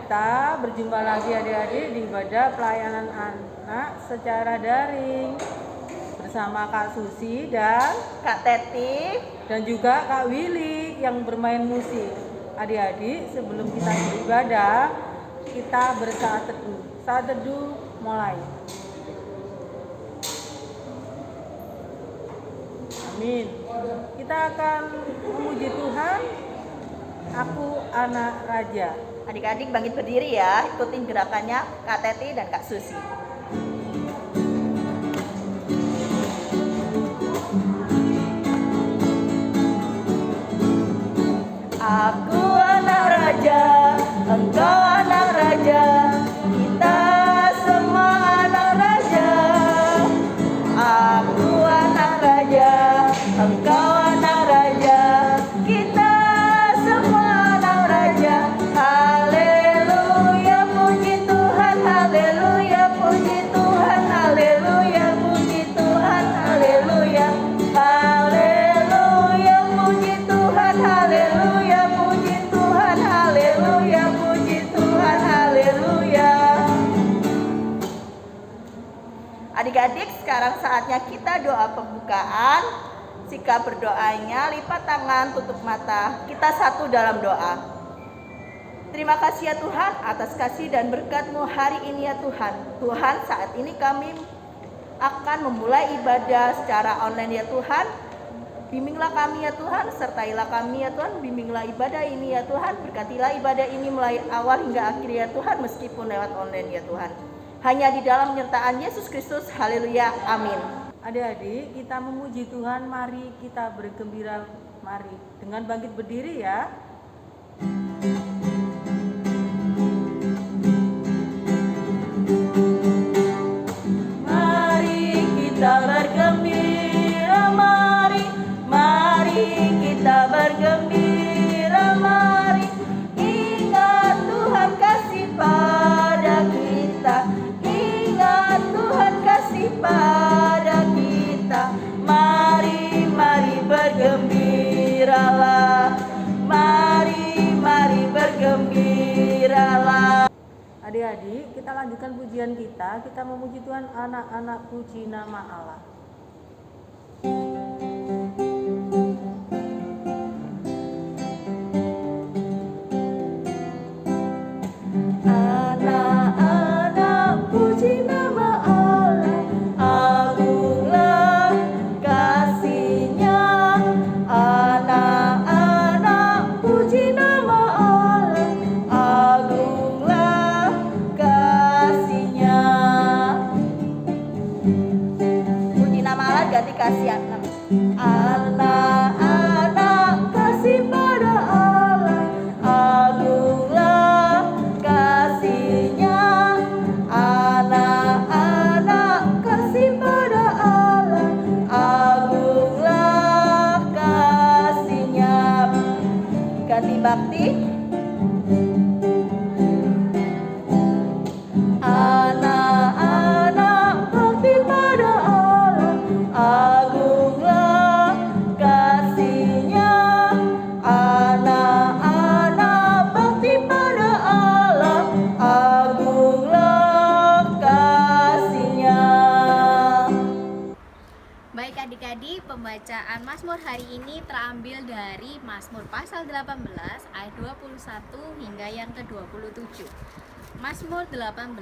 kita berjumpa lagi adik-adik di ibadah pelayanan anak secara daring bersama Kak Susi dan Kak Teti dan juga Kak Willy yang bermain musik. Adik-adik, sebelum kita beribadah, kita bersaat teduh. Saat teduh mulai. Amin. Kita akan memuji Tuhan. Aku anak raja. Adik-adik bangkit berdiri ya, ikutin gerakannya Kak Teti dan Kak Susi. Aku anak raja, engkau anak raja, kita semua anak raja. Aku anak raja, engkau anak raja, kita semua anak raja. Haleluya, puji Tuhan, haleluya, puji Tuhan, haleluya, puji Tuhan, haleluya. Haleluya, puji Tuhan, haleluya, puji Tuhan, haleluya, puji Tuhan, haleluya. Adik-adik, sekarang saatnya kita doa pembukaan. Sikap berdoanya, lipat tangan, tutup mata. Kita satu dalam doa. Terima kasih ya Tuhan atas kasih dan berkat-Mu hari ini ya Tuhan. Tuhan, saat ini kami akan memulai ibadah secara online ya Tuhan. Bimbinglah kami ya Tuhan, sertailah kami ya Tuhan, bimbinglah ibadah ini ya Tuhan. Berkatilah ibadah ini mulai awal hingga akhir ya Tuhan, meskipun lewat online ya Tuhan. Hanya di dalam penyertaan Yesus Kristus, haleluya, amin. Adik-adik, kita memuji Tuhan, mari kita bergembira, mari dengan bangkit berdiri ya. Mari kita bergembira, mari kita bergembira, mari ingat Tuhan kasih pada kita, ingat Tuhan kasih pada kita. Mari bergembiralah, mari bergembiralah. Adik-adik, kita lanjutkan pujian kita memuji Tuhan, anak-anak puji nama Allah. Anak-anak puji nama Allah, agunglah kasih-Nya. Anak-anak puji nama Allah, agunglah kasih-Nya. Puji nama Allah ganti kasih anak. Anak-anak kasih pada Allah, agunglah kasih-Nya. Anak-anak kasih pada Allah, agunglah kasih-Nya. Ganti bakti. Anak-anak bakti pada Allah, agunglah kasih-Nya. Anak-anak bakti pada Allah, agunglah kasih-Nya. Baik adik-adik, pembacaan Mazmur hari ini terambil dari Mazmur pasal 18 ayat 21 hingga yang ke-27. Mazmur 18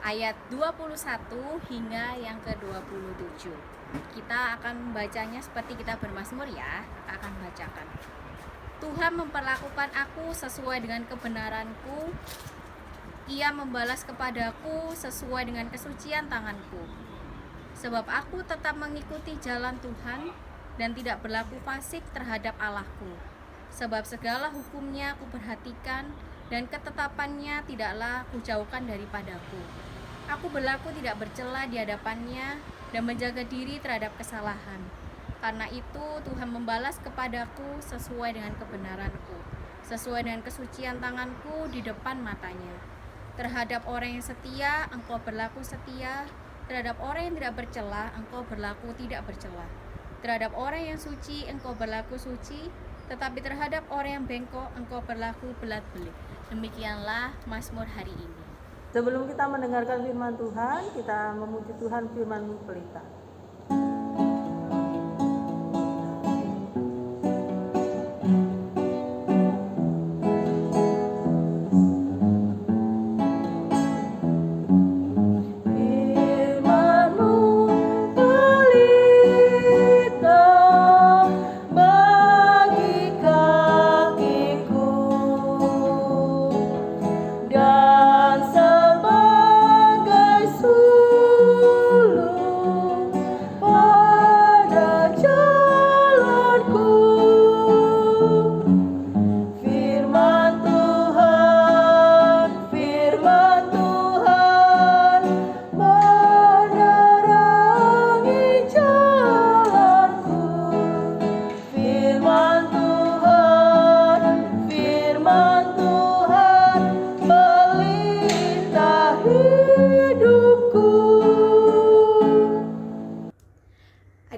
ayat 21 hingga yang ke-27. Kita akan membacanya seperti kita bermazmur ya. Kita akan bacakan. Tuhan memperlakukan aku sesuai dengan kebenaranku. Ia membalas kepadaku sesuai dengan kesucian tanganku. Sebab aku tetap mengikuti jalan Tuhan dan tidak berlaku fasik terhadap Allahku. Sebab segala hukumnya aku perhatikan dan ketetapannya tidaklah kujauhkan daripadaku. Aku berlaku tidak bercela di hadapannya dan menjaga diri terhadap kesalahan. Karena itu Tuhan membalas kepadaku sesuai dengan kebenaranku, sesuai dengan kesucian tanganku di depan matanya. Terhadap orang yang setia, engkau berlaku setia. Terhadap orang yang tidak bercela, engkau berlaku tidak bercela. Terhadap orang yang suci, engkau berlaku suci. Tetapi terhadap orang yang bengkok, engkau berlaku belat-belit. Demikianlah Mazmur hari ini. Sebelum kita mendengarkan firman Tuhan, kita memuji Tuhan firman pelita.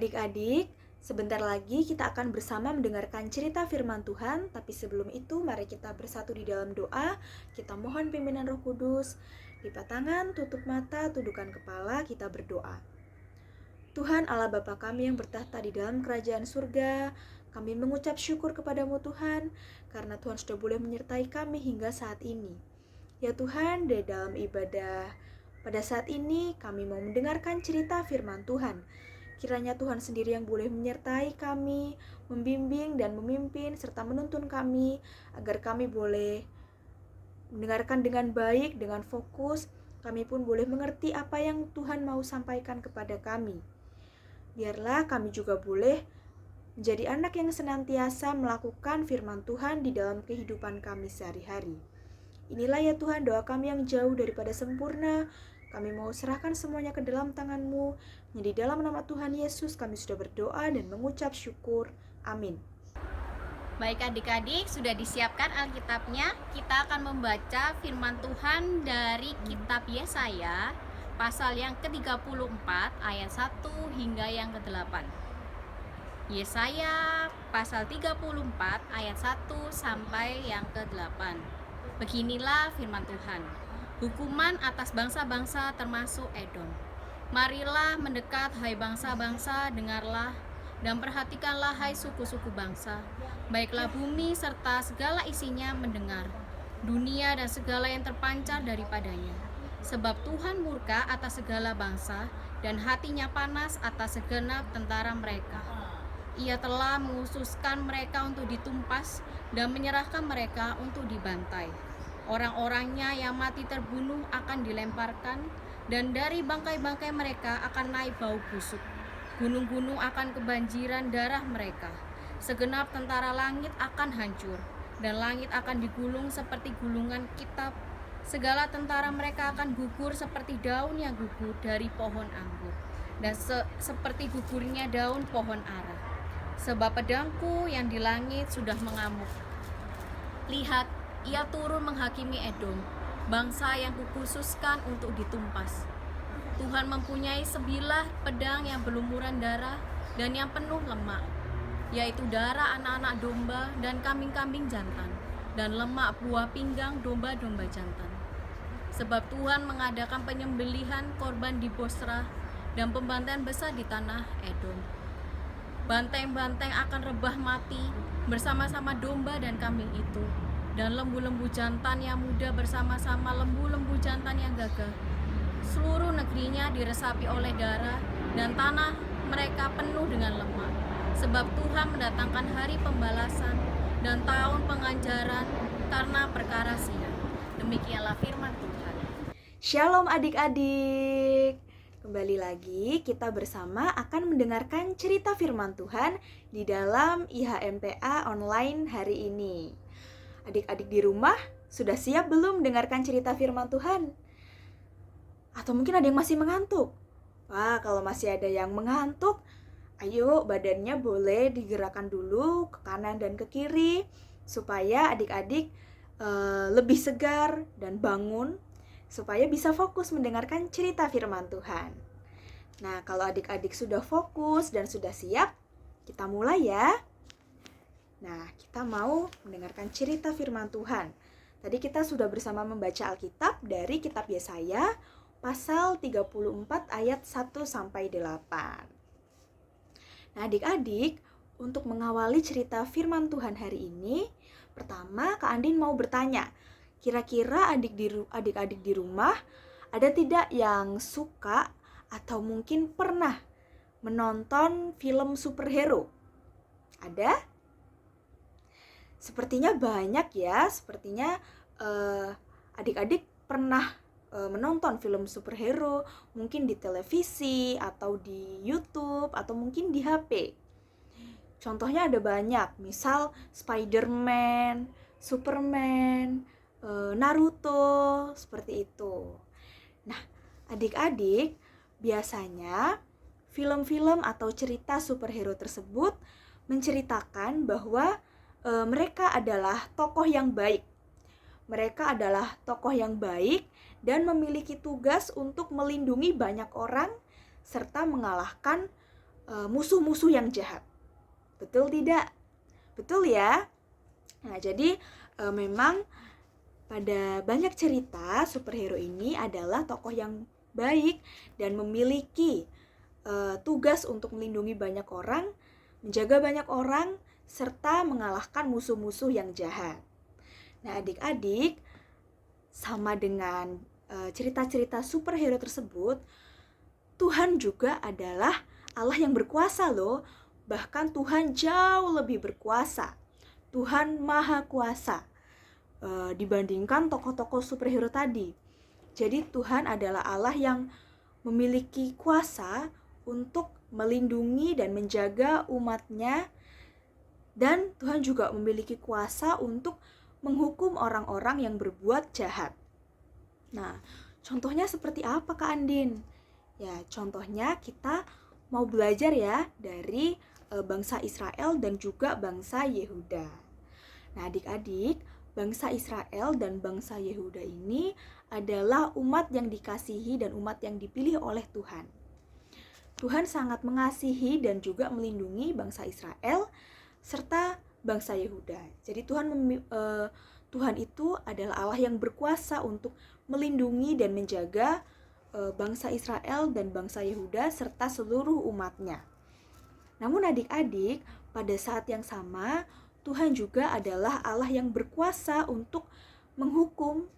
Adik-adik, sebentar lagi kita akan bersama mendengarkan cerita firman Tuhan, tapi sebelum itu mari kita bersatu di dalam doa. Kita mohon pimpinan Roh Kudus. Lipat tangan, tutup mata, tundukkan kepala, kita berdoa. Tuhan Allah Bapa kami yang bertahta di dalam kerajaan surga, kami mengucap syukur kepadamu Tuhan, karena Tuhan sudah boleh menyertai kami hingga saat ini. Ya Tuhan, di dalam ibadah pada saat ini kami mau mendengarkan cerita firman Tuhan. Kiranya Tuhan sendiri yang boleh menyertai kami, membimbing dan memimpin serta menuntun kami, agar kami boleh mendengarkan dengan baik, dengan fokus. Kami pun boleh mengerti apa yang Tuhan mau sampaikan kepada kami. Biarlah kami juga boleh menjadi anak yang senantiasa melakukan firman Tuhan di dalam kehidupan kami sehari-hari. Inilah ya Tuhan doa kami yang jauh daripada sempurna. Kami mau serahkan semuanya ke dalam tangan-Mu. Di dalam nama Tuhan Yesus kami sudah berdoa dan mengucap syukur. Amin. Baik adik-adik, sudah disiapkan Alkitabnya. Kita akan membaca firman Tuhan dari kitab Yesaya, pasal yang ke-34, ayat 1 hingga yang ke-8. Yesaya, pasal 34, ayat 1 sampai yang ke-8. Beginilah firman Tuhan. Hukuman atas bangsa-bangsa termasuk Edom. Marilah mendekat, hai bangsa-bangsa, dengarlah dan perhatikanlah, hai suku-suku bangsa. Baiklah bumi serta segala isinya mendengar, dunia dan segala yang terpancar daripadanya. Sebab Tuhan murka atas segala bangsa dan hatinya panas atas segenap tentara mereka. Ia telah menghususkan mereka untuk ditumpas dan menyerahkan mereka untuk dibantai. Orang-orangnya yang mati terbunuh akan dilemparkan, dan dari bangkai-bangkai mereka akan naik bau busuk. Gunung-gunung akan kebanjiran darah mereka. Segenap tentara langit akan hancur, dan langit akan digulung seperti gulungan kitab. Segala tentara mereka akan gugur seperti daun yang gugur dari pohon anggur, dan seperti gugurnya daun pohon ara. Sebab pedangku yang di langit sudah mengamuk. Lihat, ia turun menghakimi Edom, bangsa yang kukhususkan untuk ditumpas. Tuhan mempunyai sebilah pedang yang berlumuran darah dan yang penuh lemak, yaitu darah anak-anak domba dan kambing-kambing jantan, dan lemak buah pinggang domba-domba jantan. Sebab Tuhan mengadakan penyembelihan korban di Bosra dan pembantaian besar di tanah Edom. Banteng-banteng akan rebah mati bersama-sama domba dan kambing itu, dan lembu-lembu jantan yang muda bersama-sama lembu-lembu jantan yang gagah. Seluruh negerinya diresapi oleh darah, dan tanah mereka penuh dengan lemak. Sebab Tuhan mendatangkan hari pembalasan dan tahun penganjaran karena perkara Sion. Demikianlah firman Tuhan. Shalom adik-adik. Kembali lagi kita bersama akan mendengarkan cerita firman Tuhan di dalam IHMPA online hari ini. Adik-adik di rumah sudah siap belum mendengarkan cerita firman Tuhan? Atau mungkin ada yang masih mengantuk? Wah, kalau masih ada yang mengantuk, ayo badannya boleh digerakkan dulu ke kanan dan ke kiri supaya adik-adik lebih segar dan bangun, supaya bisa fokus mendengarkan cerita firman Tuhan. Nah, kalau adik-adik sudah fokus dan sudah siap, kita mulai ya. Nah, kita mau mendengarkan cerita firman Tuhan. Tadi kita sudah bersama membaca Alkitab dari kitab Yesaya pasal 34 ayat 1 sampai 8. Nah, adik-adik, untuk mengawali cerita firman Tuhan hari ini, pertama Kak Andin mau bertanya, kira-kira adik-adik di rumah ada tidak yang suka atau mungkin pernah menonton film superhero? Ada? Sepertinya banyak ya, sepertinya adik-adik pernah menonton film superhero, mungkin di televisi atau di YouTube atau mungkin di HP. Contohnya ada banyak, misal Spider-Man, Superman, Naruto, seperti itu. Nah, adik-adik, biasanya film-film atau cerita superhero tersebut menceritakan bahwa mereka adalah tokoh yang baik. Mereka adalah tokoh yang baik dan memiliki tugas untuk melindungi banyak orang serta mengalahkan musuh-musuh yang jahat. Betul tidak? Betul ya? Nah, jadi memang pada banyak cerita superhero ini adalah tokoh yang baik dan memiliki tugas untuk melindungi banyak orang, menjaga banyak orang, serta mengalahkan musuh-musuh yang jahat. Nah, adik-adik, sama dengan cerita-cerita superhero tersebut, Tuhan juga adalah Allah yang berkuasa loh. Bahkan Tuhan jauh lebih berkuasa. Tuhan Maha Kuasa dibandingkan tokoh-tokoh superhero tadi. Jadi Tuhan adalah Allah yang memiliki kuasa untuk melindungi dan menjaga umatnya. Dan Tuhan juga memiliki kuasa untuk menghukum orang-orang yang berbuat jahat. Nah, contohnya seperti apa Kak Andin? Ya, contohnya kita mau belajar ya dari bangsa Israel dan juga bangsa Yehuda. Nah, adik-adik, bangsa Israel dan bangsa Yehuda ini adalah umat yang dikasihi dan umat yang dipilih oleh Tuhan. Tuhan sangat mengasihi dan juga melindungi bangsa Israel serta bangsa Yehuda. Jadi Tuhan itu adalah Allah yang berkuasa untuk melindungi dan menjaga bangsa Israel dan bangsa Yehuda serta seluruh umatnya. Namun adik-adik, pada saat yang sama Tuhan juga adalah Allah yang berkuasa untuk menghukum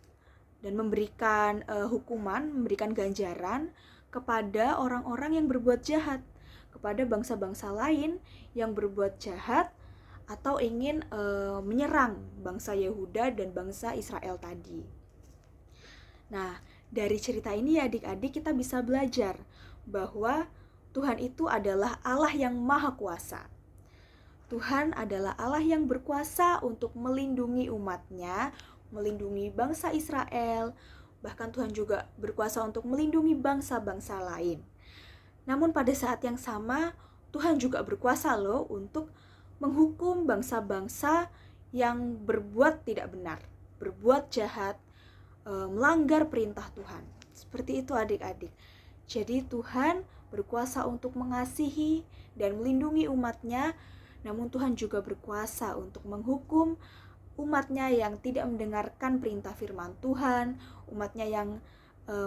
dan memberikan hukuman, memberikan ganjaran kepada orang-orang yang berbuat jahat, kepada bangsa-bangsa lain yang berbuat jahat atau ingin menyerang bangsa Yehuda dan bangsa Israel tadi. Nah, dari cerita ini ya adik-adik kita bisa belajar bahwa Tuhan itu adalah Allah yang Maha Kuasa. Tuhan adalah Allah yang berkuasa untuk melindungi umatnya, melindungi bangsa Israel, bahkan Tuhan juga berkuasa untuk melindungi bangsa-bangsa lain. Namun pada saat yang sama, Tuhan juga berkuasa loh untuk menghukum bangsa-bangsa yang berbuat tidak benar, berbuat jahat, melanggar perintah Tuhan. Seperti itu adik-adik. Jadi Tuhan berkuasa untuk mengasihi dan melindungi umatnya, namun Tuhan juga berkuasa untuk menghukum umatnya yang tidak mendengarkan perintah firman Tuhan, umatnya yang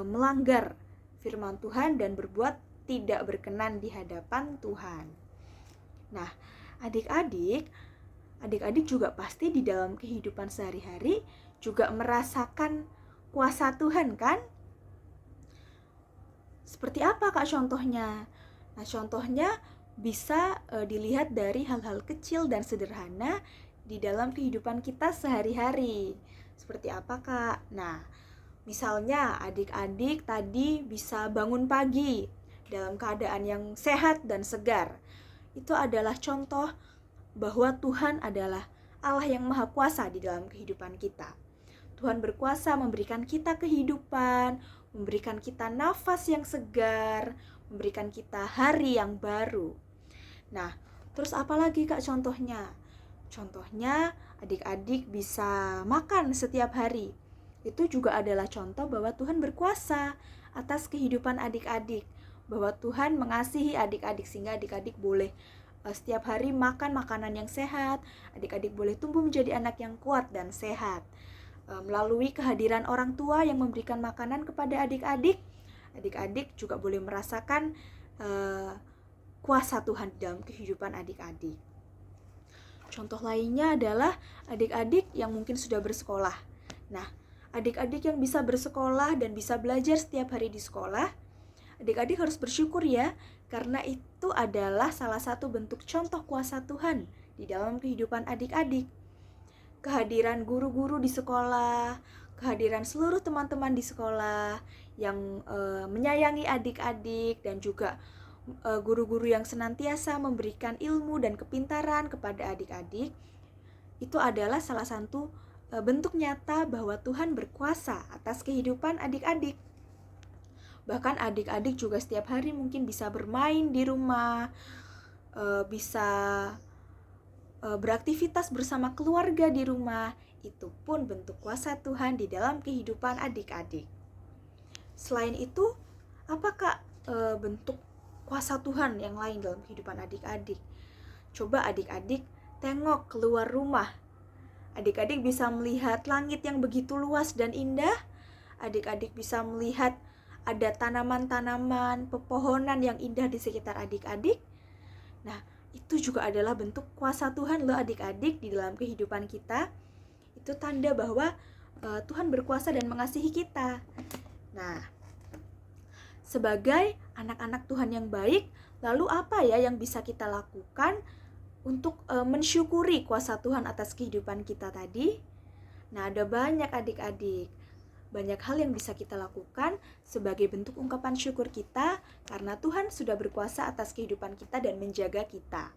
melanggar firman Tuhan dan berbuat tidak berkenan di hadapan Tuhan. Nah, adik-adik juga pasti di dalam kehidupan sehari-hari juga merasakan kuasa Tuhan kan? Seperti apa Kak contohnya? Nah, contohnya bisa dilihat dari hal-hal kecil dan sederhana di dalam kehidupan kita sehari-hari. Seperti apa Kak? Nah, misalnya adik-adik tadi bisa bangun pagi dalam keadaan yang sehat dan segar. Itu adalah contoh bahwa Tuhan adalah Allah yang Maha Kuasa di dalam kehidupan kita. Tuhan berkuasa memberikan kita kehidupan, memberikan kita nafas yang segar, memberikan kita hari yang baru. Nah, terus apa lagi Kak contohnya? Contohnya adik-adik bisa makan setiap hari. Itu juga adalah contoh bahwa Tuhan berkuasa atas kehidupan adik-adik, bahwa Tuhan mengasihi adik-adik sehingga adik-adik boleh setiap hari makan makanan yang sehat, adik-adik boleh tumbuh menjadi anak yang kuat dan sehat. melalui kehadiran orang tua yang memberikan makanan kepada adik-adik. Adik-adik juga boleh merasakan kuasa Tuhan dalam kehidupan adik-adik. Contoh lainnya adalah adik-adik yang mungkin sudah bersekolah. Nah, adik-adik yang bisa bersekolah dan bisa belajar setiap hari di sekolah, adik-adik harus bersyukur ya, karena itu adalah salah satu bentuk contoh kuasa Tuhan di dalam kehidupan adik-adik. Kehadiran guru-guru di sekolah, kehadiran seluruh teman-teman di sekolah yang menyayangi adik-adik, dan juga guru-guru yang senantiasa memberikan ilmu dan kepintaran kepada adik-adik, itu adalah salah satu bentuk nyata bahwa Tuhan berkuasa atas kehidupan adik-adik. Bahkan adik-adik juga setiap hari mungkin bisa bermain di rumah, bisa beraktivitas bersama keluarga di rumah. Itu pun bentuk kuasa Tuhan di dalam kehidupan adik-adik. Selain itu, apakah bentuk kuasa Tuhan yang lain dalam kehidupan adik-adik? Coba adik-adik tengok keluar rumah. Adik-adik bisa melihat langit yang begitu luas dan indah. Adik-adik bisa melihat ada tanaman-tanaman, pepohonan yang indah di sekitar adik-adik. Nah, itu juga adalah bentuk kuasa Tuhan loh adik-adik di dalam kehidupan kita. Itu tanda bahwa Tuhan berkuasa dan mengasihi kita. Nah, sebagai anak-anak Tuhan yang baik, lalu apa ya yang bisa kita lakukan untuk mensyukuri kuasa Tuhan atas kehidupan kita tadi? Nah, ada banyak adik-adik. Banyak hal yang bisa kita lakukan sebagai bentuk ungkapan syukur kita karena Tuhan sudah berkuasa atas kehidupan kita dan menjaga kita.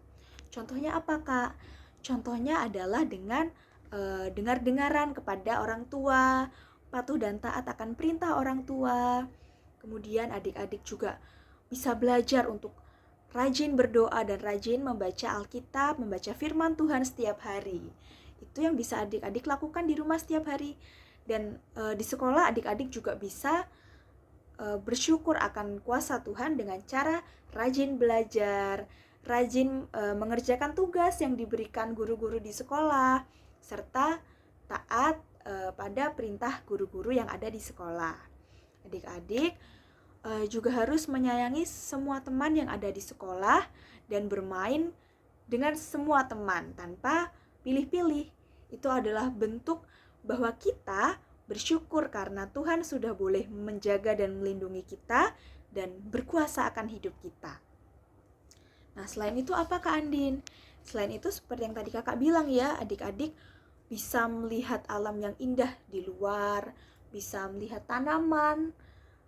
Contohnya apa, Kak? Contohnya adalah dengan dengar-dengaran kepada orang tua, patuh dan taat akan perintah orang tua. Kemudian adik-adik juga bisa belajar untuk rajin berdoa dan rajin membaca Alkitab, membaca firman Tuhan setiap hari. Itu yang bisa adik-adik lakukan di rumah setiap hari. Dan di sekolah adik-adik juga bisa bersyukur akan kuasa Tuhan dengan cara rajin belajar, rajin mengerjakan tugas yang diberikan guru-guru di sekolah, serta taat pada perintah guru-guru yang ada di sekolah. Adik-adik juga harus menyayangi semua teman yang ada di sekolah dan bermain dengan semua teman tanpa pilih-pilih. Itu adalah bentuk bahwa kita bersyukur karena Tuhan sudah boleh menjaga dan melindungi kita dan berkuasa akan hidup kita. Nah, selain itu apa, Kak Andin? Selain itu seperti yang tadi Kakak bilang ya, adik-adik bisa melihat alam yang indah di luar, bisa melihat tanaman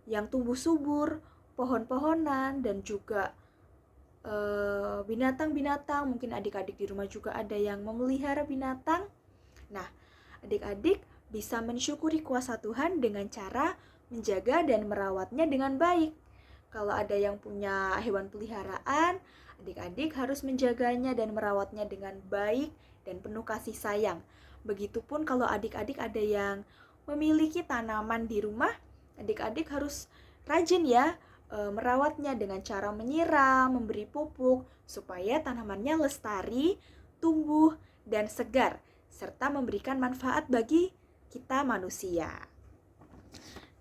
yang tumbuh subur, pohon-pohonan, dan juga binatang-binatang. Mungkin adik-adik di rumah juga ada yang memelihara binatang. Nah, adik-adik bisa mensyukuri kuasa Tuhan dengan cara menjaga dan merawatnya dengan baik. Kalau ada yang punya hewan peliharaan, adik-adik harus menjaganya dan merawatnya dengan baik dan penuh kasih sayang. Begitupun kalau adik-adik ada yang memiliki tanaman di rumah, adik-adik harus rajin ya merawatnya dengan cara menyiram, memberi pupuk, supaya tanamannya lestari, tumbuh, dan segar, serta memberikan manfaat bagi kita manusia.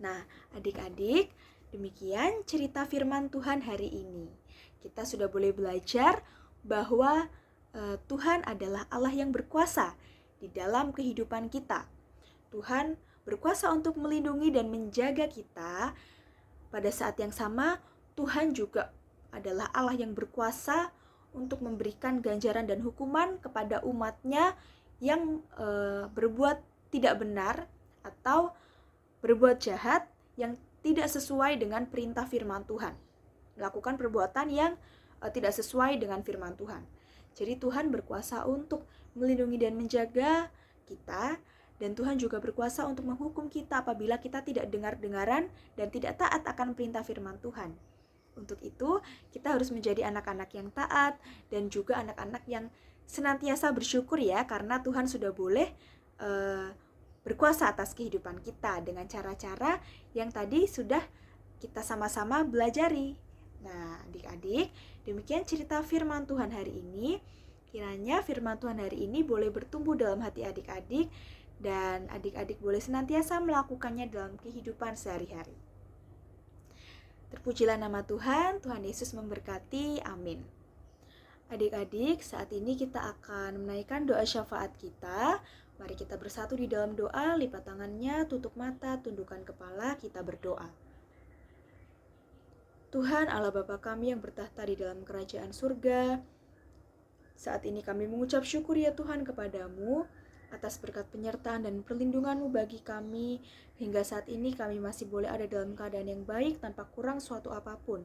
Nah, adik-adik, demikian cerita firman Tuhan hari ini. Kita sudah boleh belajar bahwa Tuhan adalah Allah yang berkuasa di dalam kehidupan kita. Tuhan berkuasa untuk melindungi dan menjaga kita. Pada saat yang sama, Tuhan juga adalah Allah yang berkuasa untuk memberikan ganjaran dan hukuman kepada umat-Nya yang berbuat tidak benar atau berbuat jahat yang tidak sesuai dengan perintah firman Tuhan. Melakukan perbuatan yang tidak sesuai dengan firman Tuhan. Jadi Tuhan berkuasa untuk melindungi dan menjaga kita, dan Tuhan juga berkuasa untuk menghukum kita apabila kita tidak dengar-dengaran dan tidak taat akan perintah firman Tuhan. Untuk itu, kita harus menjadi anak-anak yang taat dan juga anak-anak yang senantiasa bersyukur ya, karena Tuhan sudah boleh berkuasa atas kehidupan kita dengan cara-cara yang tadi sudah kita sama-sama belajari. Nah, adik-adik, demikian cerita firman Tuhan hari ini. Kiranya firman Tuhan hari ini boleh bertumbuh dalam hati adik-adik dan adik-adik boleh senantiasa melakukannya dalam kehidupan sehari-hari. Terpujilah nama Tuhan, Tuhan Yesus memberkati, amin. Adik-adik, saat ini kita akan menaikkan doa syafaat kita. Mari kita bersatu di dalam doa, lipat tangannya, tutup mata, tundukkan kepala, kita berdoa. Tuhan Allah Bapa kami yang bertahta di dalam kerajaan surga, saat ini kami mengucap syukur ya Tuhan kepadamu atas berkat penyertaan dan perlindungan-Mu bagi kami. Hingga saat ini kami masih boleh ada dalam keadaan yang baik tanpa kurang suatu apapun.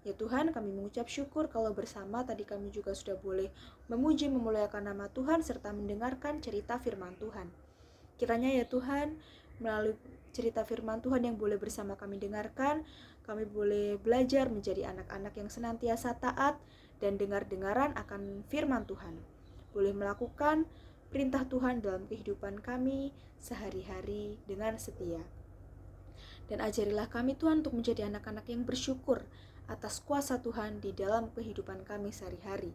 Ya Tuhan, kami mengucap syukur kalau bersama tadi kami juga sudah boleh memuji memuliakan nama Tuhan serta mendengarkan cerita firman Tuhan. Kiranya ya Tuhan, melalui cerita firman Tuhan yang boleh bersama kami dengarkan, kami boleh belajar menjadi anak-anak yang senantiasa taat dan dengar-dengaran akan firman Tuhan. Boleh melakukan perintah Tuhan dalam kehidupan kami sehari-hari dengan setia. Dan ajarilah kami Tuhan untuk menjadi anak-anak yang bersyukur atas kuasa Tuhan di dalam kehidupan kami sehari-hari.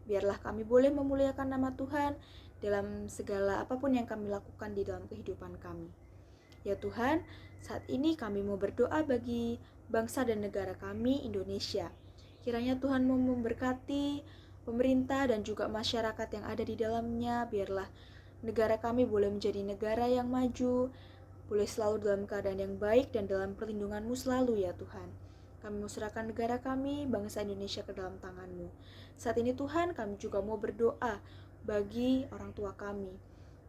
Biarlah kami boleh memuliakan nama Tuhan dalam segala apapun yang kami lakukan di dalam kehidupan kami. Ya Tuhan, saat ini kami mau berdoa bagi bangsa dan negara kami, Indonesia. Kiranya Tuhan mau memberkati pemerintah dan juga masyarakat yang ada di dalamnya. Biarlah negara kami boleh menjadi negara yang maju, boleh selalu dalam keadaan yang baik dan dalam perlindungan-Mu selalu ya Tuhan. Kami mau serahkan negara kami, bangsa Indonesia ke dalam tangan-Mu. Saat ini Tuhan, kami juga mau berdoa bagi orang tua kami.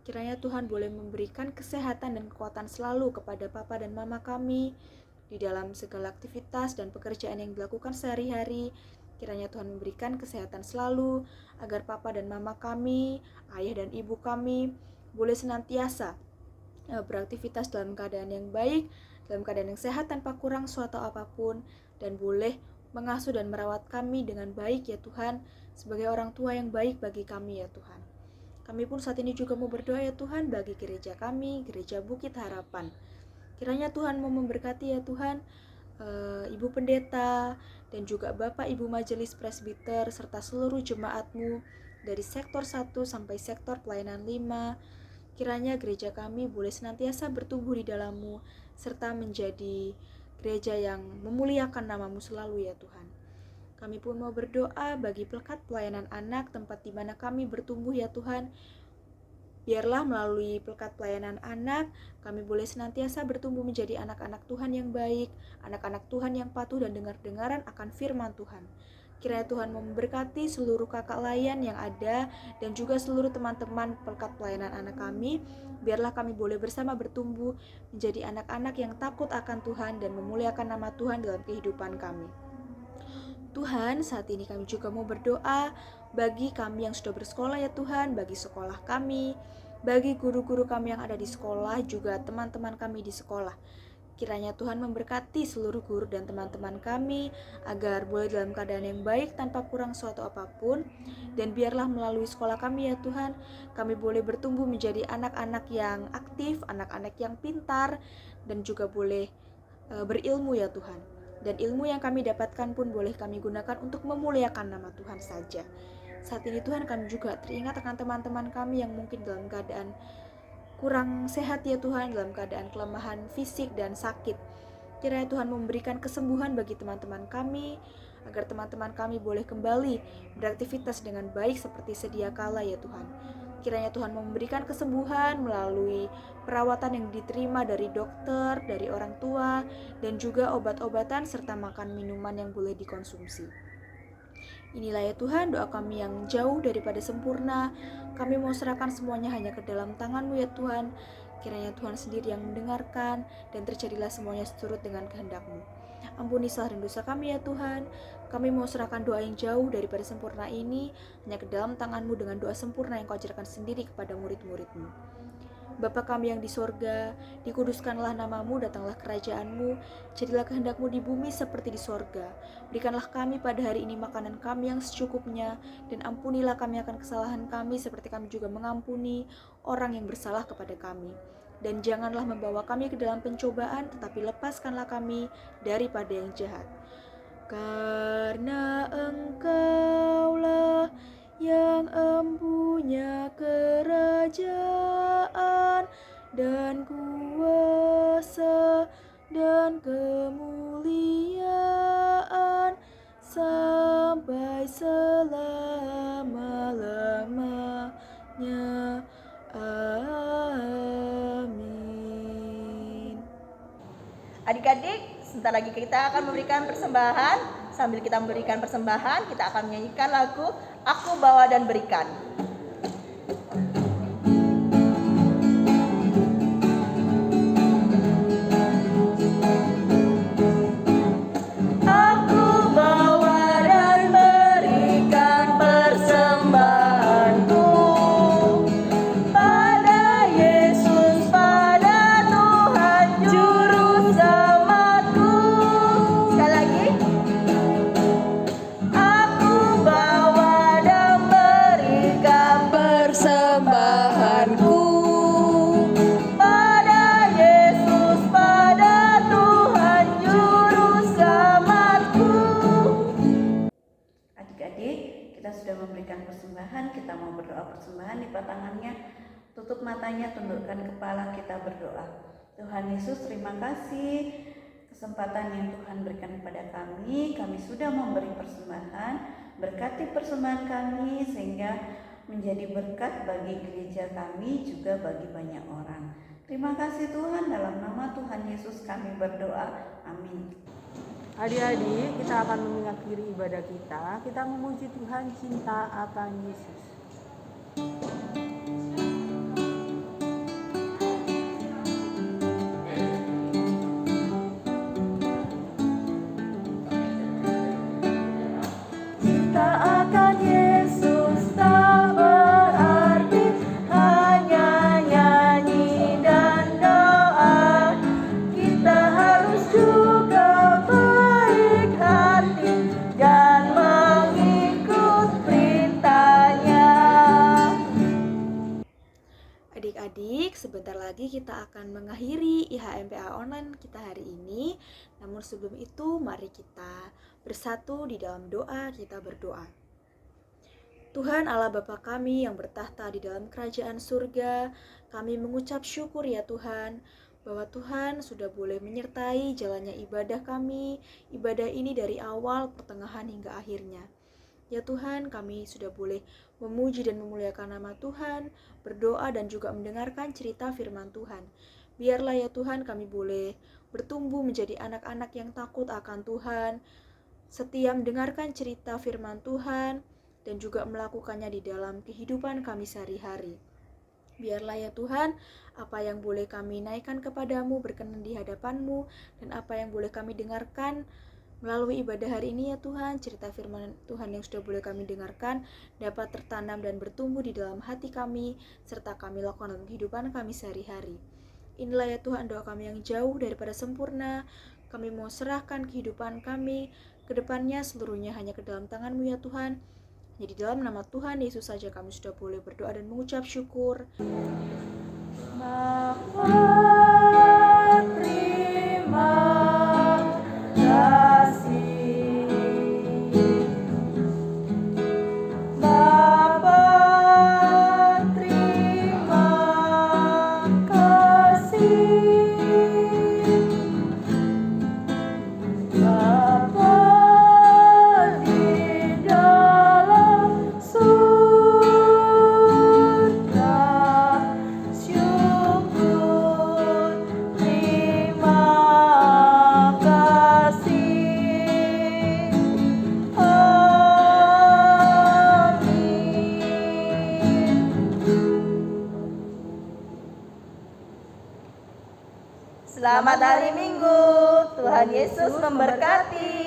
Kiranya Tuhan boleh memberikan kesehatan dan kekuatan selalu kepada papa dan mama kami di dalam segala aktivitas dan pekerjaan yang dilakukan sehari-hari. Kiranya Tuhan memberikan kesehatan selalu agar papa dan mama kami, ayah dan ibu kami boleh senantiasa beraktivitas dalam keadaan yang baik, dalam keadaan yang sehat tanpa kurang suatu apapun, dan boleh mengasuh dan merawat kami dengan baik ya Tuhan, sebagai orang tua yang baik bagi kami ya Tuhan. Kami pun saat ini juga mau berdoa ya Tuhan bagi gereja kami, Gereja Bukit Harapan. Kiranya Tuhan mau memberkati ya Tuhan, Ibu Pendeta dan juga Bapak Ibu Majelis Presbiter serta seluruh jemaat-Mu dari sektor 1 sampai sektor pelayanan 5. Kiranya gereja kami boleh senantiasa bertumbuh di dalam-Mu serta menjadi gereja yang memuliakan nama-Mu selalu ya Tuhan. Kami pun mau berdoa bagi pelekat pelayanan anak, tempat di mana kami bertumbuh ya Tuhan. Biarlah melalui pelekat pelayanan anak, kami boleh senantiasa bertumbuh menjadi anak-anak Tuhan yang baik, anak-anak Tuhan yang patuh dan dengar-dengaran akan firman Tuhan. Kiranya Tuhan memberkati seluruh kakak layan yang ada dan juga seluruh teman-teman pelekat pelayanan anak kami. Biarlah kami boleh bersama bertumbuh menjadi anak-anak yang takut akan Tuhan dan memuliakan nama Tuhan dalam kehidupan kami. Tuhan, saat ini kami juga mau berdoa bagi kami yang sudah bersekolah ya Tuhan, bagi sekolah kami, bagi guru-guru kami yang ada di sekolah, juga teman-teman kami di sekolah. Kiranya Tuhan memberkati seluruh guru dan teman-teman kami agar boleh dalam keadaan yang baik tanpa kurang suatu apapun. Dan biarlah melalui sekolah kami ya Tuhan, kami boleh bertumbuh menjadi anak-anak yang aktif, anak-anak yang pintar, dan juga boleh berilmu ya Tuhan. Dan ilmu yang kami dapatkan pun boleh kami gunakan untuk memuliakan nama Tuhan saja. Saat ini Tuhan, kami juga teringat akan teman-teman kami yang mungkin dalam keadaan kurang sehat ya Tuhan, dalam keadaan kelemahan fisik dan sakit. Kiranya Tuhan memberikan kesembuhan bagi teman-teman kami, agar teman-teman kami boleh kembali beraktivitas dengan baik seperti sedia kala ya Tuhan. Kiranya Tuhan memberikan kesembuhan melalui perawatan yang diterima dari dokter, dari orang tua, dan juga obat-obatan serta makan minuman yang boleh dikonsumsi. Inilah ya Tuhan doa kami yang jauh daripada sempurna. Kami mau serahkan semuanya hanya ke dalam tangan-Mu ya Tuhan. Kiranya Tuhan sendiri yang mendengarkan dan terjadilah semuanya seturut dengan kehendak-Mu. Ampuni salah dan dosa kami ya Tuhan. Kami mau serahkan doa yang jauh daripada sempurna ini hanya ke dalam tangan-Mu dengan doa sempurna yang Kau ajarkan sendiri kepada murid-murid-Mu. Bapa kami yang di sorga, dikuduskanlah nama-Mu, datanglah kerajaan-Mu, jadilah kehendak-Mu di bumi seperti di sorga. Berikanlah kami pada hari ini makanan kami yang secukupnya, dan ampunilah kami akan kesalahan kami seperti kami juga mengampuni orang yang bersalah kepada kami. Dan janganlah membawa kami ke dalam pencobaan, tetapi lepaskanlah kami daripada yang jahat. Karena Engkaulah yang empunya kerajaan dan kemuliaan sampai selama-lamanya. Amin. Adik-adik, sebentar lagi kita akan memberikan persembahan. Sambil kita memberikan persembahan, kita akan menyanyikan lagu Aku Bawa dan Berikan. Aku bawa dan berikan persembahanku pada Yesus, pada Tuhan Juru Selamatku. Sekali lagi. Aku bawa dan berikan persembahanku pada Yesus, pada Tuhan Juru Selamatku. Adik-adik, kita sudah memberikan persembahan, kita mau berdoa persembahan. Lipat tangannya, tutup matanya, tundukkan kepala, kita berdoa. Tuhan Yesus, terima kasih kesempatan yang Tuhan berikan kepada kami. Kami sudah memberi persembahan. Berkati persembahan kami sehingga menjadi berkat bagi gereja kami, juga bagi banyak orang. Terima kasih Tuhan, dalam nama Tuhan Yesus kami berdoa. Amin. Adik-adik, kita akan mengakhiri ibadah kita. Kita memuji Tuhan, cinta akan Yesus. Cinta akan Yesus tak berarti hanya nyanyi dan doa. Kita harus juga baik hati dan mengikut perintahnya. Adik-adik, sebentar lagi kita akan mengakhiri IHMPA online kita hari ini. Namun sebelum itu, mari kita bersatu di dalam doa. Kita berdoa. Tuhan Allah Bapa kami yang bertahta di dalam kerajaan surga, kami mengucap syukur ya Tuhan, bahwa Tuhan sudah boleh menyertai jalannya ibadah kami, ibadah ini dari awal, pertengahan hingga akhirnya. Ya Tuhan, kami sudah boleh memuji dan memuliakan nama Tuhan, berdoa dan juga mendengarkan cerita firman Tuhan. Biarlah ya Tuhan kami boleh bertumbuh menjadi anak-anak yang takut akan Tuhan, setia mendengarkan cerita firman Tuhan, dan juga melakukannya di dalam kehidupan kami sehari-hari. Biarlah ya Tuhan, apa yang boleh kami naikkan kepadamu berkenan di hadapan-Mu, dan apa yang boleh kami dengarkan melalui ibadah hari ini ya Tuhan, cerita firman Tuhan yang sudah boleh kami dengarkan dapat tertanam dan bertumbuh di dalam hati kami, serta kami lakukan dalam kehidupan kami sehari-hari. Inilah ya Tuhan doa kami yang jauh daripada sempurna. Kami mau serahkan kehidupan kami ke depannya seluruhnya hanya ke dalam tangan-Mu ya Tuhan. Jadi dalam nama Tuhan Yesus saja kami sudah boleh berdoa dan mengucap syukur. Bapa, terima kasih. Bapa, terima kasih. Bapa di dalam surga, syukur, terima kasih. Amin. Selamat hari Minggu, Tuhan Yesus memberkati.